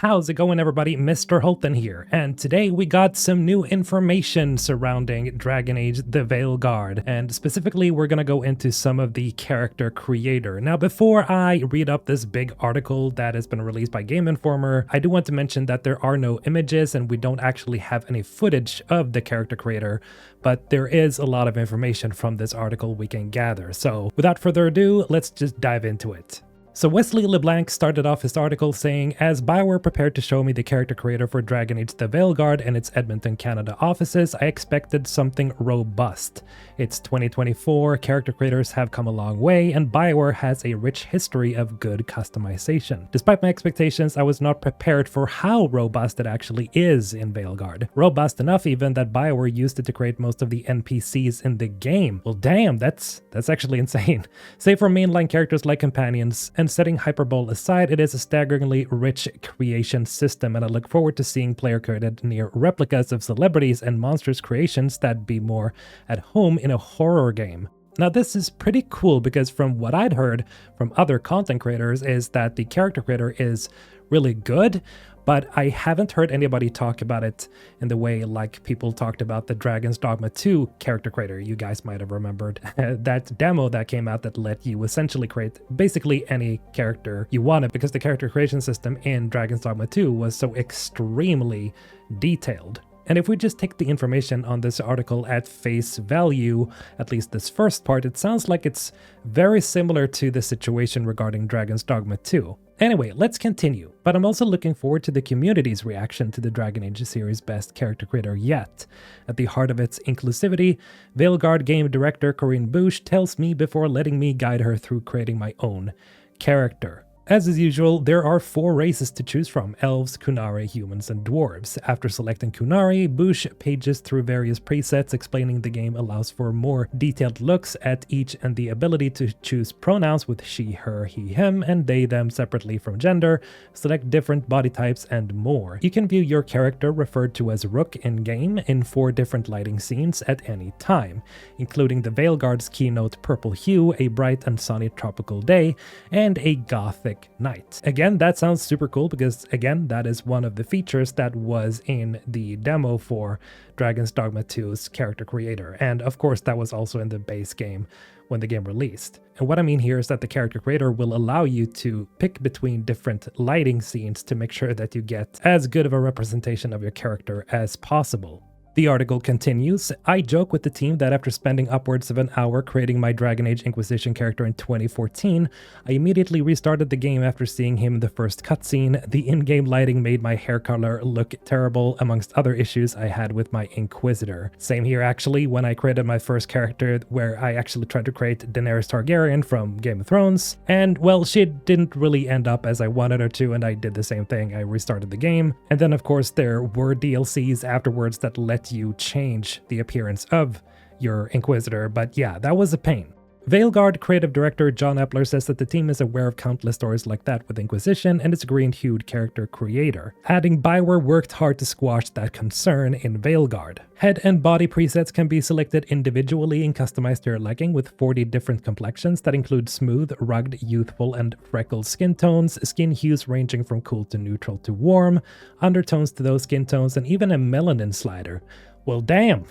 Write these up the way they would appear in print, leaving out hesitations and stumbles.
How's it going, everybody? Mr. Holton here, and today we got some new information surrounding Dragon Age the Veilguard, and specifically we're gonna go into some of the character creator. Now, before I read up this big article that has been released by Gameinformer, I do want to mention that there are no images and we don't actually have any footage of the character creator, but there is a lot of information from this article we can gather. So without further ado, let's just dive into it. So Wesley LeBlanc started off his article saying, "As Bioware prepared to show me the character creator for Dragon Age the Veilguard and its Edmonton, Canada offices, I expected something robust. It's 2024, character creators have come a long way, and Bioware has a rich history of good customization. Despite my expectations, I was not prepared for how robust it actually is in Veilguard. Robust enough even that Bioware used it to create most of the NPCs in the game. Well damn, that's actually insane. Save for mainline characters like companions, and setting hyperbole aside, it is a staggeringly rich creation system, and I look forward to seeing player-created near replicas of celebrities and monsters creations that be more at home in a horror game." Now this is pretty cool because from what I'd heard from other content creators is that the character creator is really good, but I haven't heard anybody talk about it in the way like people talked about the Dragon's Dogma 2 character creator. You guys might have remembered that demo that came out that let you essentially create basically any character you wanted because the character creation system in Dragon's Dogma 2 was so extremely detailed. And if we just take the information on this article at face value, at least this first part, it sounds like it's very similar to the situation regarding Dragon's Dogma 2. Anyway, let's continue, but I'm also looking forward to the community's reaction to the Dragon Age series' best character creator yet. At the heart of its inclusivity, Veilguard game director Corinne Bush tells me before letting me guide her through creating my own character. As is usual, there are 4 races to choose from: elves, Kunari, humans, and dwarves. After selecting Kunari, Bush pages through various presets explaining the game allows for more detailed looks at each and the ability to choose pronouns with she, her, he, him, and they, them separately from gender, select different body types, and more. You can view your character, referred to as Rook in-game, in 4 different lighting scenes at any time, including the Veilguard's keynote purple hue, a bright and sunny tropical day, and a gothic night. Again, that sounds super cool because, again, that is one of the features that was in the demo for Dragon's Dogma 2's character creator. And of course, that was also in the base game when the game released. And what I mean here is that the character creator will allow you to pick between different lighting scenes to make sure that you get as good of a representation of your character as possible. The article continues, "I joke with the team that after spending upwards of an hour creating my Dragon Age Inquisition character in 2014, I immediately restarted the game after seeing him in the first cutscene. The in-game lighting made my hair color look terrible, amongst other issues I had with my Inquisitor. Same here actually, when I created my first character where I actually tried to create Daenerys Targaryen from Game of Thrones, and well, she didn't really end up as I wanted her to, and I did the same thing. I restarted the game, and then of course there were DLCs afterwards that let you change the appearance of your Inquisitor, but yeah, that was a pain." Veilguard creative director John Epler says that the team is aware of countless stories like that with Inquisition and its green-hued character creator, adding Bioware worked hard to squash that concern in Veilguard. Head and body presets can be selected individually and customized to your liking with 40 different complexions that include smooth, rugged, youthful, and freckled skin tones, skin hues ranging from cool to neutral to warm, undertones to those skin tones, and even a melanin slider. Well damn!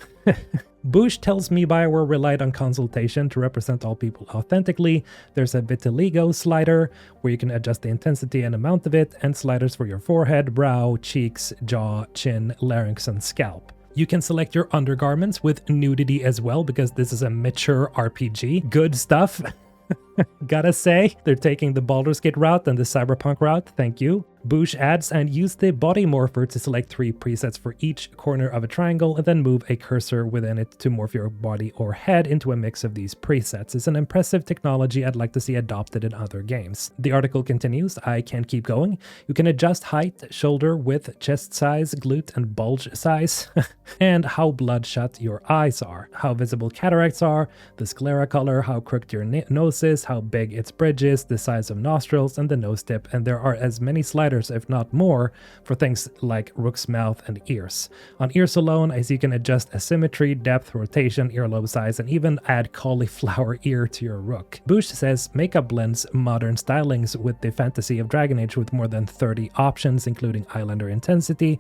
Bush tells me Bioware relied on consultation to represent all people authentically. There's a vitiligo slider where you can adjust the intensity and amount of it, and sliders for your forehead, brow, cheeks, jaw, chin, larynx, and scalp. You can select your undergarments with nudity as well because this is a mature RPG. Good stuff. Gotta say, they're taking the Baldur's Gate route and the Cyberpunk route, thank you. Bush adds, "and use the body morpher to select 3 presets for each corner of a triangle and then move a cursor within it to morph your body or head into a mix of these presets. It's an impressive technology I'd like to see adopted in other games." The article continues, "I can't keep going. You can adjust height, shoulder width, chest size, glute and bulge size, and how bloodshot your eyes are, how visible cataracts are, the sclera color, how crooked your nose is, how big its bridge is, the size of nostrils, and the nose tip, and there are as many sliders $20, if not more, for things like Rook's mouth and ears. On ears alone, I see you can adjust asymmetry, depth, rotation, earlobe size, and even add cauliflower ear to your Rook. Boosh says makeup blends modern stylings with the fantasy of Dragon Age with more than 30 options, including eyeliner intensity,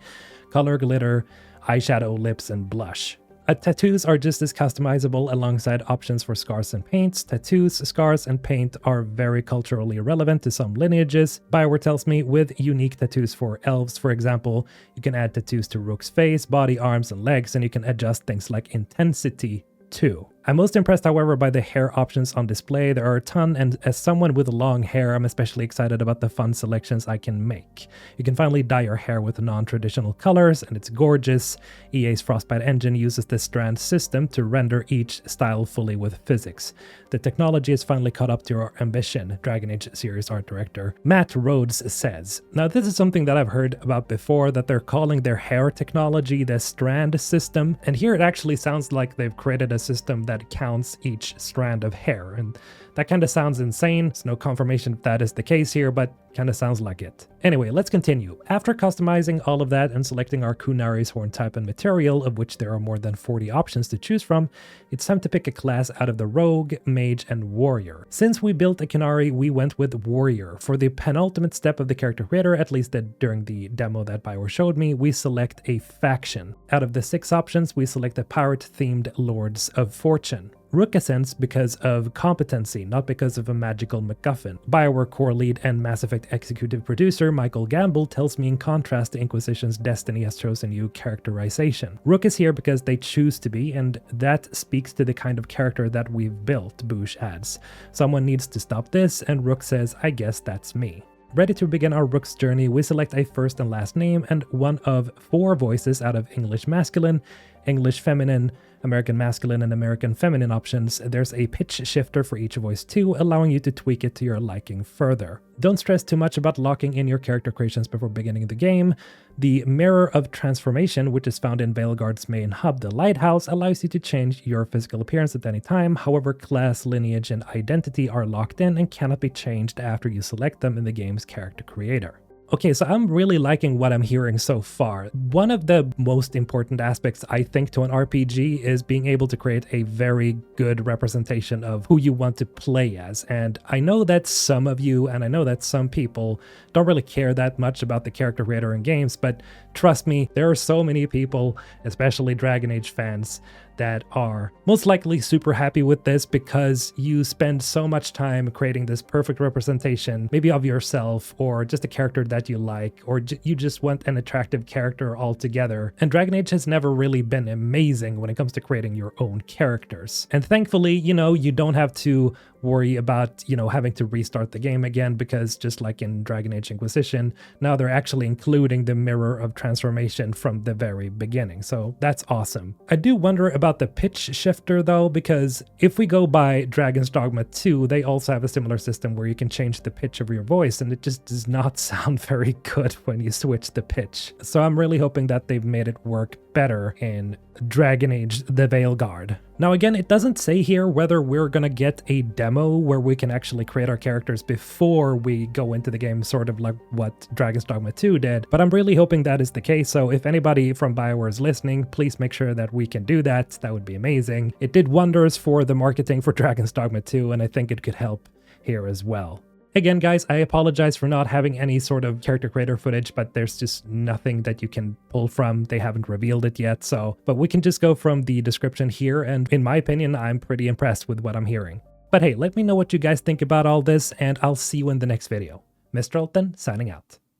color, glitter, eyeshadow, lips, and blush. Tattoos are just as customizable alongside options for scars and paints. Tattoos, scars, and paint are very culturally relevant to some lineages. Bioware tells me with unique tattoos for elves, for example, you can add tattoos to Rook's face, body, arms, and legs, and you can adjust things like intensity too. I'm most impressed, however, by the hair options on display. There are a ton, and as someone with long hair, I'm especially excited about the fun selections I can make. You can finally dye your hair with non-traditional colors, and it's gorgeous. EA's Frostbite engine uses the strand system to render each style fully with physics. The technology has finally caught up to our ambition, Dragon Age series art director Matt Rhodes says. Now, this is something that I've heard about before, that they're calling their hair technology the strand system, and here it actually sounds like they've created a system that counts each strand of hair, and that kind of sounds insane. There's no confirmation if that is the case here, but kind of sounds like it. Anyway, let's continue. After customizing all of that and selecting our Kunari's horn type and material, of which there are more than 40 options to choose from, it's time to pick a class out of the Rogue, Mage, and Warrior. Since we built a Kunari, we went with Warrior. For the penultimate step of the character creator, at least during the demo that Bioware showed me, we select a faction. Out of the 6 options, we select the pirate-themed Lords of Fortune. Rook ascends because of competency, not because of a magical MacGuffin. Bioware core lead and Mass Effect executive producer Michael Gamble tells me in contrast to Inquisition's Destiny has chosen you characterization. Rook is here because they choose to be, and that speaks to the kind of character that we've built, Boosh adds. Someone needs to stop this, and Rook says, I guess that's me. Ready to begin our Rook's journey, we select a first and last name and one of 4 voices out of English masculine, English feminine, American masculine, and American feminine options. There's a pitch shifter for each voice too, allowing you to tweak it to your liking further. Don't stress too much about locking in your character creations before beginning the game. The Mirror of Transformation, which is found in Veilguard's main hub, the Lighthouse, allows you to change your physical appearance at any time. However, class, lineage, and identity are locked in and cannot be changed after you select them in the game's character creator. Okay, so I'm really liking what I'm hearing so far. One of the most important aspects, I think, to an RPG is being able to create a very good representation of who you want to play as. And I know that some of you, and I know that some people, don't really care that much about the character creator in games, but trust me, there are so many people, especially Dragon Age fans, that are most likely super happy with this because you spend so much time creating this perfect representation, maybe of yourself or just a character that you like, or you just want an attractive character altogether. And Dragon Age has never really been amazing when it comes to creating your own characters. And thankfully, you know, you don't have to worry about, you know, having to restart the game again, because just like in Dragon Age Inquisition, now they're actually including the Mirror of Transformation from the very beginning. So that's awesome. I do wonder about the pitch shifter though, because if we go by Dragon's Dogma 2, they also have a similar system where you can change the pitch of your voice, and it just does not sound very good when you switch the pitch. So I'm really hoping that they've made it work better in Dragon Age the Veilguard. Now again, it doesn't say here whether we're gonna get a demo where we can actually create our characters before we go into the game, sort of like what Dragon's Dogma 2 did, but I'm really hoping that is the case. So if anybody from BioWare is listening, please make sure that we can do that. That would be amazing. It did wonders for the marketing for Dragon's Dogma 2, and I think it could help here as well. Again, guys, I apologize for not having any sort of character creator footage, but there's just nothing that you can pull from. They haven't revealed it yet, but we can just go from the description here, and in my opinion, I'm pretty impressed with what I'm hearing. But hey, let me know what you guys think about all this, and I'll see you in the next video. Mr. Alton, signing out.